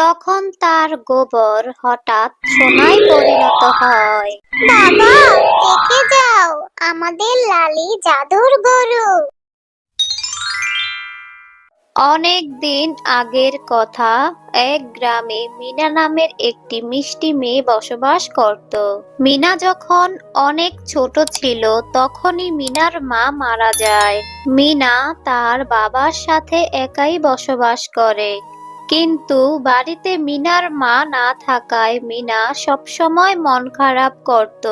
তখন তার গোবর হঠাৎ সোনায় পরিণত হয়। বাবা, দেখে যাও, আমাদের লালি জাদুর গরু। অনেক দিন আগের কথা। এক গ্রামে মিনা নামের একটি মিষ্টি মেয়ে বসবাস করত। মিনা যখন অনেক ছোট ছিল তখনই মিনার মা মারা যায়। মিনা তার বাবার সাথে একাই বসবাস করে। কিন্তু বাড়িতে মিনার মা না থাকায় মিনা সবসময় মন খারাপ করত।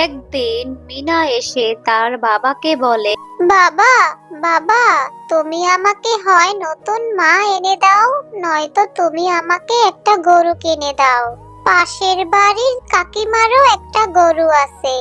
একদিন মিনা এসে তার বাবাকে বলে, বাবা, বাবা, তুমি আমাকে হয় নতুন মা এনে দাও, নয়তো তুমি আমাকে একটা গরু কিনে দাও। পাশের বাড়ির কাকিমারও একটা গরু আছে।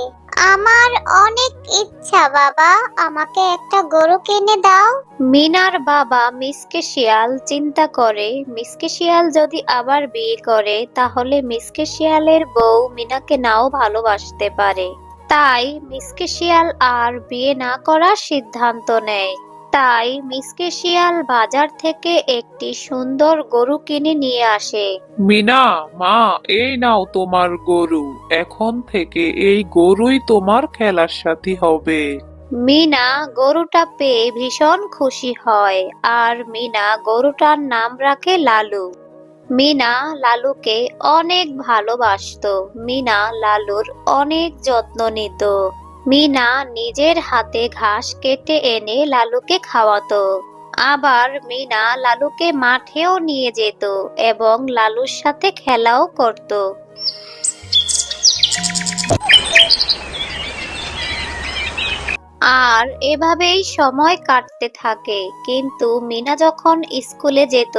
আমার অনেক ইচ্ছা বাবা, আমাকে একটা গরু কিনে দাও। মিনার বাবা মিসকে শিয়াল চিন্তা করে, মিসকে শিয়াল যদি আবার বিয়ে করে তাহলে মিসকে শিয়ালের বউ মিনাকে নাও ভালোবাসতে পারে। তাই মিসকে শিয়াল আর বিয়ে না করার সিদ্ধান্ত নেয়। তাই মিসকে শিয়াল বাজার থেকে একটি সুন্দর গরু কিনে নিয়ে আসে। মিনা, মা, এই নাও তোমার গরু। এখন থেকে এই গরুই তোমার খেলার সাথী হবে। মিনা গরুটা পেয়ে ভীষণ খুশি হয় আর মিনা গরুটার নাম রাখে লালু। মিনা লালুকে অনেক ভালোবাসতো। মিনা লালুর অনেক যত্ন নিত। মিনা নিজের হাতে ঘাস কেটে এনে লালুকে খাওয়াতো। আবার মিনা লালুকে মাঠেও নিয়ে যেত এবং লালুর সাথে খেলাও করত। আর এভাবেই সময় কাটতে থাকে। কিন্তু মিনা যখন স্কুলে যেত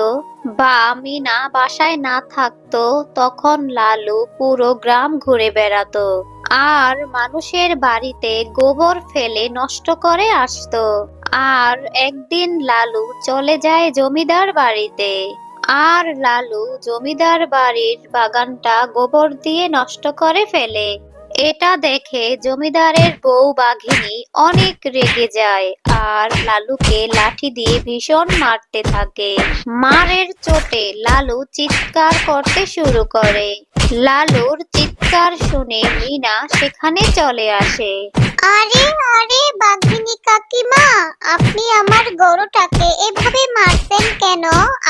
বা মিনা বাসায় না থাকতো তখন লালু পুরো গ্রাম ঘুরে বেড়াতো আর মানুষের বাড়িতে গোবর ফেলে নষ্ট করে আসতো। আর একদিন লালু চলে যায় জমিদার বাড়িতে। আর লালু জমিদার বাড়ির বাগানটা গোবর দিয়ে নষ্ট করে ফেলে। এটা দেখে জমিদারের বউ বাঘিনী অনেক রেগে যায় আর লালুকে লাঠি দিয়ে ভীষণ মারতে থাকে। মারের চোটে লালু চিৎকার করতে শুরু করে। লালুর চিৎকার শুনে মিনা সেখানে চলে আসে। আরে আরে বাঘিনী কাকিমা, আপনি আমার গরুটাকে এভাবে মারছেন কেন?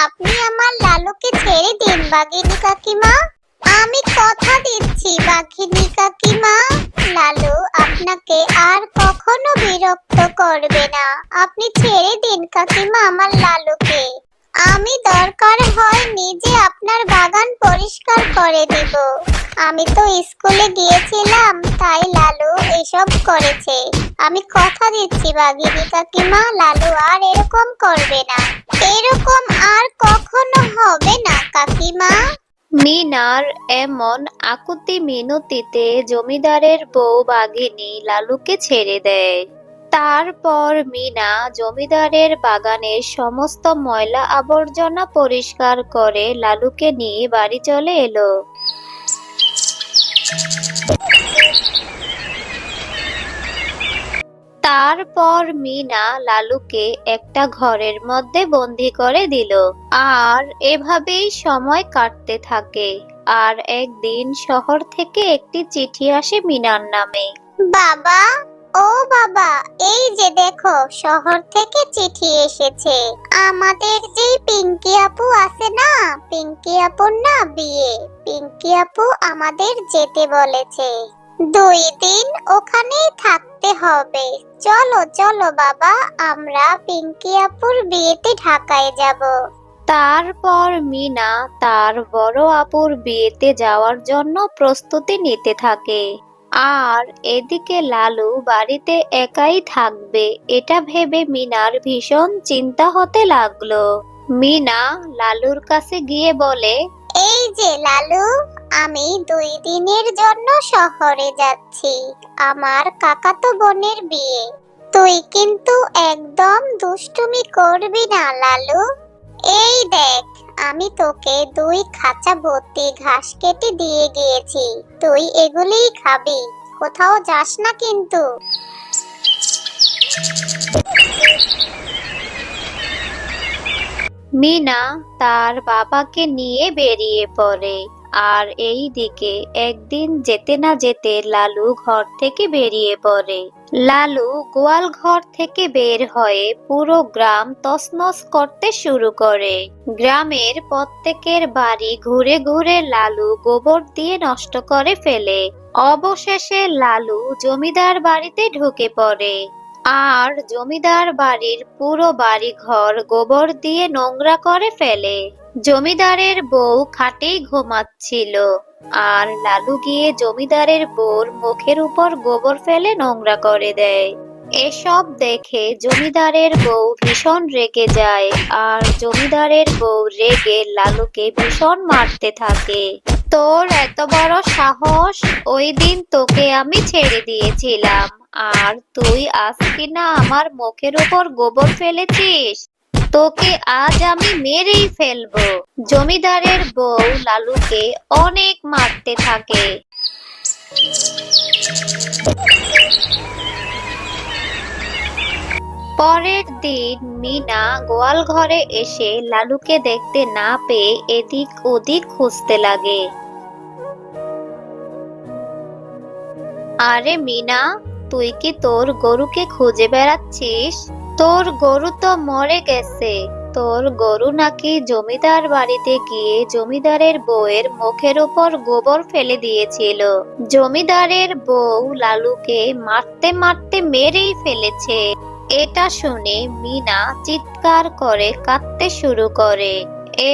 আপনি আমার লালুকে ছেড়ে দিন বাঘিনী কাকিমা। আমি কথা দিচ্ছি বাঘিনী কাকিমা, লালু আপনাকে আর কখনো বিরক্ত করবে না। আপনি ছেড়ে দিন কাকিমা আমার লালুকে। আমি দরকার হয় নিজে আপনার বাগান পরিষ্কার করে দিব। আমি তো স্কুলে গিয়েছিলাম তাই লালু এসব করেছে। আমি কথা দিচ্ছি বাঘিনী কাকিমা, লালু আর এরকম করবে না। এরকম আর কখনো হবে না কাকিমা। মিনার এমন আকুতি মিনতিতে জমিদারের বউ বাঘিনী লালুকে ছেড়ে দেয়। তারপর মিনা জমিদারের বাগানের সমস্ত ময়লা আবর্জনা পরিষ্কার করে লালুকে নিয়ে বাড়ি চলে এলো। তারপর মিনা লালুকে একটা ঘরের মধ্যে বন্দি করে দিল। আর এভাবেই সময় কাটতে থাকে। আর একদিন শহর থেকে একটি চিঠি আসে মিনার নামে। বাবা, ও বাবা, এই যে দেখো শহর থেকে চিঠি এসেছে। আমাদের যে পিঙ্কি আপু আছে না, পিঙ্কি আপুর না বিয়ে। পিঙ্কি আপু আমাদের যেতে বলেছে। 2 দিন ওখানেই থাকতে হবে। চলো চলো বাবা, আমরা পিঙ্কি আপুর বিয়েতে ঢাকায় যাব। তারপর মিনা তার বড় আপুর বিয়েতে যাওয়ার জন্য প্রস্তুতি নিতে থাকে। আর এদিকে লালু বাড়িতে একাই থাকবে এটা ভেবে মিনার ভীষণ চিন্তা হতে লাগলো। মিনা লালুর কাছে গিয়ে বলে, এই যে লালু, আমি 2 দিনের জন্য শহরে যাচ্ছি। আমার কাকাতো বোনের বিয়ে। তুই কিন্তু একদম দুষ্টুমি করবি না লালু। এই দেখ, আমি তোকে 2 খাঁচা ভর্তি ঘাস কেটে দিয়ে গিয়েছি। তুই এগুলিই খাবি, কোথাও যাস না কিন্তু। মিনা তার বাবাকে নিয়ে বেরিয়ে পড়ে। আর এই দিকে একদিন যেতে না যেতে লালু ঘর থেকে বেরিয়ে পড়ে। লালু গোয়াল ঘর থেকে বের হয়ে পুরো গ্রাম তছনছ করতে শুরু করে। গ্রামের প্রত্যেকের বাড়ি ঘুরে ঘুরে লালু গোবর দিয়ে নষ্ট করে ফেলে। অবশেষে লালু জমিদার বাড়িতে ঢুকে পড়ে। আর জমিদার বাড়ির পুরো বাড়ি ঘর গোবর দিয়ে নোংরা করে ফেলে। জমিদারের বউ খাটেই ঘুমাচ্ছিল, আর লালু গিয়ে জমিদারের বউর মুখের উপর গোবর ফেলে নোংরা করে দেয়। এসব দেখে জমিদারের বউ ভীষণ রেগে যায়, আর জমিদারের বউ রেগে লালুকে ভীষণ মারতে থাকে। তোর এত বড় সাহস! ওই দিন তোকে আমি ছেড়ে দিয়েছিলাম, আর তুই আজ কিনা আমার মুখের উপর গোবর ফেলেছিস। তোকে আজ আমি মেরেই ফেলবো। জমিদারের বউ লালুকে অনেক মারতে থাকে। পরের দিন মিনা গোয়াল ঘরে এসে লালুকে দেখতে না পেয়ে এদিক ওদিক খুঁজতে লাগে। আরে মিনা, তুই কি তোর গরুকে খুঁজে বেড়াচ্ছিস? তোর গরু তো মরে গেছে। তোর গরু নাকি জমিদার বাড়িতে গিয়ে জমিদারের বউয়ের মুখের উপর গোবর ফেলে দিয়েছিল। জমিদারের বউ লালুকে মারতে মারতে মেরেই ফেলেছে। এটা শুনে মিনা চিৎকার করে কাঁদতে শুরু করে।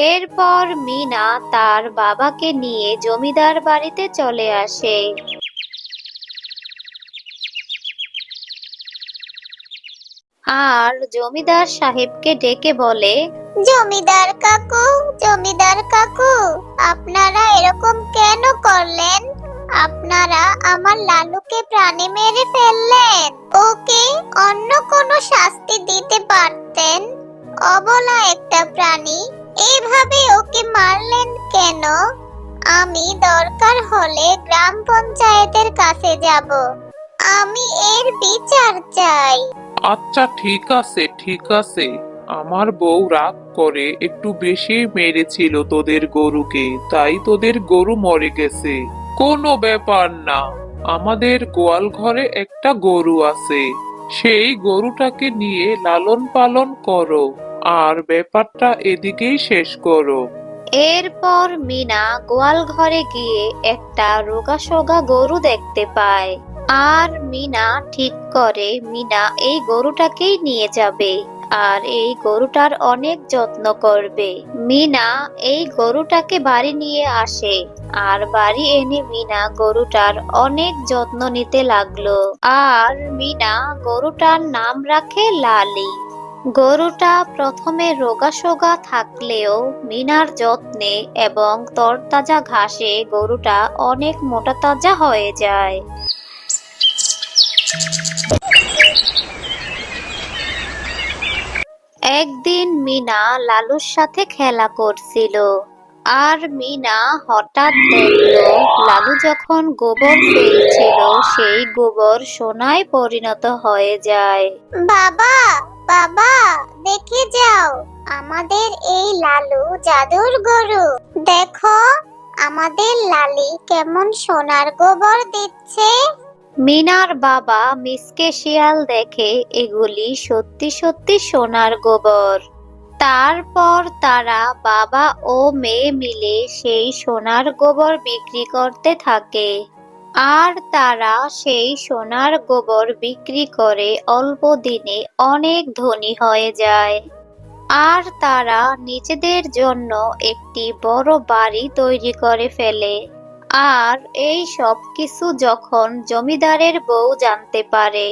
এরপর মিনা তার বাবাকে নিয়ে জমিদার বাড়িতে চলে আসে। আর জমিদার সাহেবকে ডেকে বলে, জমিদার কাকু, জমিদার কাকু, আপনারা এরকম কেন করলেন? আপনারা আমার লালুকে প্রাণে মেরে ফেললেন। ওকে অন্য কোনো শাস্তি দিতে পারতেন। অবলা একটা প্রাণী, এইভাবে ওকে মারলেন কেন? আমি দরকার হলে গ্রাম পঞ্চায়েতের কাছে যাব। আমি এর বিচার চাই। আচ্ছা ঠিক আছে ঠিক আছে, আমার বউ রাগ করে একটু বেশি মেরেছিল তোদের গরুকে, তাই তোদের গরু মরে গেছে। কোনো ব্যাপার না, আমাদের গোয়াল ঘরে একটা গরু আছে, সেই গরুটাকে নিয়ে লালন পালন করো, আর ব্যাপারটা এদিকেই শেষ করো। এরপর মিনা গোয়াল ঘরে গিয়ে একটা রোগাসোগা গরু দেখতে পায়। আর মিনা ঠিক করে মিনা এই গরুটাকেই নিয়ে যাবে, আর এই গরুটার অনেক যত্ন করবে। মিনা এই গরুটাকে বাড়ি নিয়ে আসে, আর বাড়ি এনে মিনা গরুটার অনেক যত্ন নিতে লাগলো। আর মিনা গরুটার নাম রাখে লালি। গরুটা প্রথমে রোগাসোগা থাকলেও মিনার যত্নে এবং তরতাজা ঘাসে গরুটা অনেক মোটা তাজা হয়ে যায়। একদিন মিনা লালুর সাথে খেলা করছিল, আর মিনা হঠাৎ দেখলো লালু যখন গোবর ফেলছিল সেই গোবর সোনায় পরিণত হয়ে যায়। বাবা, বাবা, দেখে যাও, আমাদের এই লালু জাদুর গরু। দেখো, আমাদের লালি কেমন সোনার গোবর দিচ্ছে। মিনার বাবা মিসকে শিয়াল দেখে এগুলি সত্যি সত্যি সোনার গোবর। তারপর তারা বাবা ও মেয়ে মিলে সেই সোনার গোবর বিক্রি করতে থাকে। আর তারা সেই সোনার গোবর বিক্রি করে অল্প দিনে অনেক ধনী হয়ে যায়। আর তারা নিজেদের জন্য একটি বড় বাড়ি তৈরি করে ফেলে। আর এই সব কিছু যখন জমিদারের বউ জানতে পারে,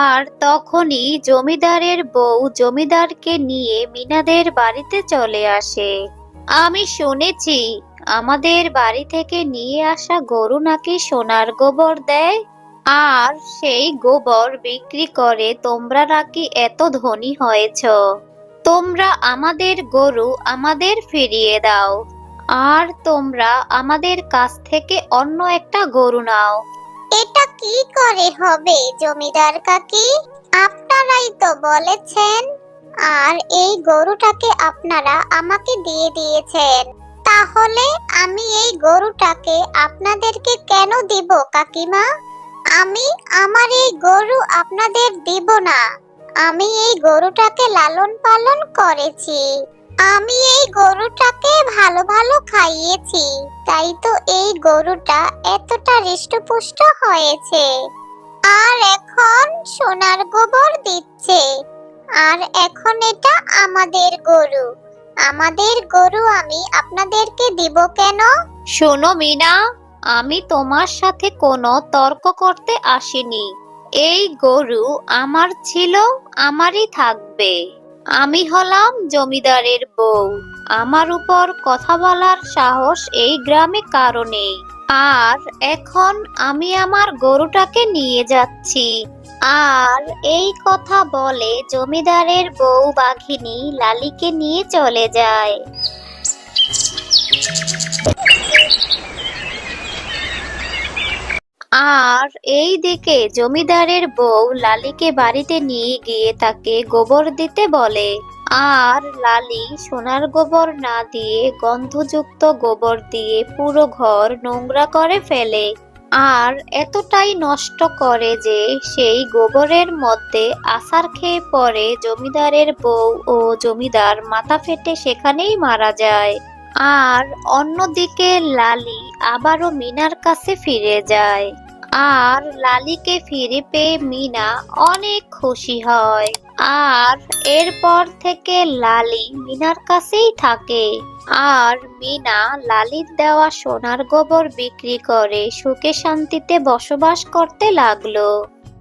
আর তখনই জমিদারের বউ জমিদারকে নিয়ে মিনাদের বাড়িতে চলে আসে। আমি শুনেছি আমাদের বাড়ি থেকে নিয়ে আসা গরু নাকি সোনার গোবর দেয়, আর সেই গোবর বিক্রি করে তোমরা নাকি এত ধনী হয়েছ। তোমরা আমাদের গরু আমাদের ফিরিয়ে দাও, আর তোমরা আমাদের কাছ থেকে অন্য একটা গরু নাও। এটা কি করে হবে জমিদার কাকি? আপনারাই তো বলেছেন, আর এই গরুটাকে আপনারা আমাকে দিয়ে দিয়েছেন। তাহলে আমি এই গরুটাকে আপনাদেরকে কেন দিব কাকিমা? আমি আমার এই গরু আপনাদের দিব না। আমি এই গরুটাকে লালন পালন করেছি। আমি এই গরুটাকে ভালো ভালো খাইয়েছি, তাই তো এই গরুটা এতটা হৃষ্টপুষ্ট হয়েছে। আর এখন সোনার গোবর দিচ্ছে। আর এখন এটা আমাদের গরু। আমাদের গরু আমি আপনাদেরকে দিব কেন? শোনো মিনা, আমি তোমার সাথে কোনো তর্ক করতে আসিনি। এই গরু আমার ছিল, আমারই থাকবে। আমি হলাম জমিদারের বউ। আমার উপর কথা বলার সাহস এই গ্রামে কারো নেই। আর এখন আমি আমার গরুটাকে নিয়ে যাচ্ছি। আর এই কথা বলে জমিদারের বউ বাঘিনী লালীকে নিয়ে চলে যায়। আর এই দিকে জমিদারের বউ লালীকে বাড়িতে নিয়ে গিয়ে তাকে গোবর দিতে বলে। আর লালী সোনার গোবর না দিয়ে গন্ধযুক্ত গোবর দিয়ে পুরো ঘর নোংরা করে ফেলে। আর এতটাই নষ্ট করে যে সেই গোবরের মধ্যে আছাড় খেয়ে পড়ে জমিদারের বউ ও জমিদার মাথা ফেটে সেখানেই মারা যায়। আর অন্যদিকে লালী আবারও মিনার কাছে ফিরে যায়। আর লালীকে ফিরে পেয়ে মিনা অনেক খুশি হয়। আর এরপর থেকে লালী মিনার কাছেই থাকে। আর মিনা লালীর দেওয়া সোনার গোবর বিক্রি করে সুখে শান্তিতে বসবাস করতে লাগলো।